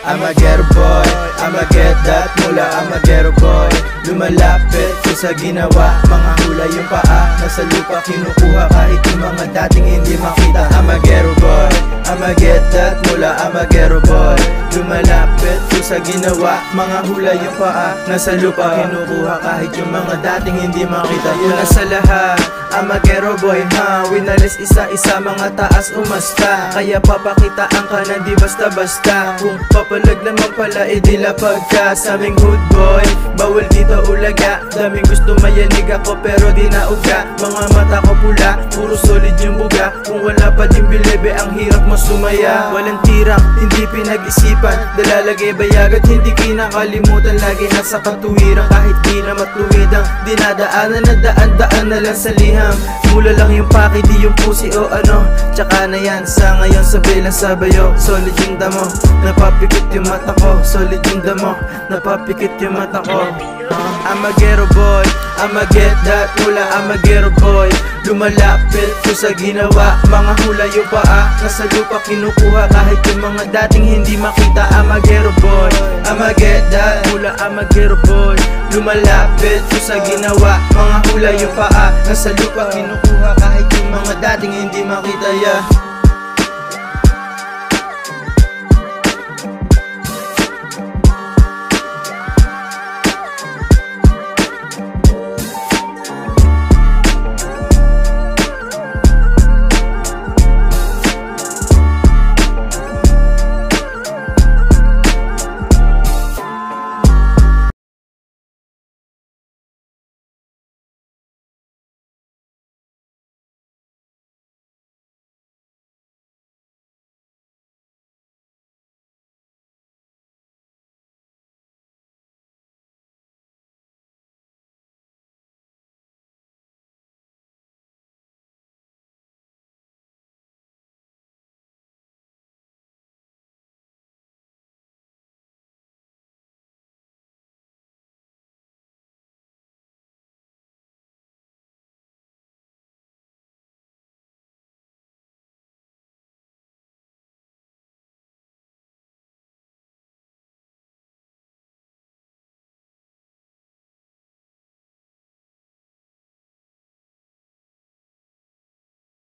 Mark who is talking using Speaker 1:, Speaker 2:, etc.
Speaker 1: I'm a ghetto boy, I'm a get that mula, I'm a ghetto boy. Lumalapit ko sa ginawa, mga hula yung paa, nasa lupa kinukuha kahit yung mga dating hindi makita. I'm a ghetto boy, I'm a get that mula, I'm a ghetto boy. Lumalapit ko sa ginawa, mga hula yung paa, nasa lupa kinukuha kahit yung mga dating hindi makita. Una sa lahat, I'm a ghetto boy, winalis isa-isa, mga taas umasta. Kaya papakitaan ka na di basta-basta. Kung papalag naman pala, idilapag ka sa aming hood boy. Bawal dito ulaga, daming gusto mayanig ako pero di nauga. Mga mata ko pula, puro solid yung buga. Kung wala pa din bilebe, ang hirap masumaya. Walang tirang, hindi pinag-isipan, dalalagay bayag at hindi kinakalimutan. Lagi nasa katuwirang, kahit di na matuwidang dinadaanan na daan-daan na lang sa liham. Mula lang yung paki, di yung pusi o ano. Tsaka na yan, sa ngayon sabay lang sabayo. Solid yung damo, napapikit yung mata ko. Solid yung damo, napapikit yung mata ko. I'm a ghetto boy, I'm a get that mula, I'm a ghetto boy. Lumalapit ko sa ginawa, mga hula yung paa, nasa lupa kinukuha kahit yung mga dating hindi makita. I'm a ghetto boy, I'm a get that mula, I'm a ghetto boy. Lumalapit ko sa ginawa, mga hula yung paa, nasa lupa kinukuha kahit yung mga dating hindi makita. Yeah.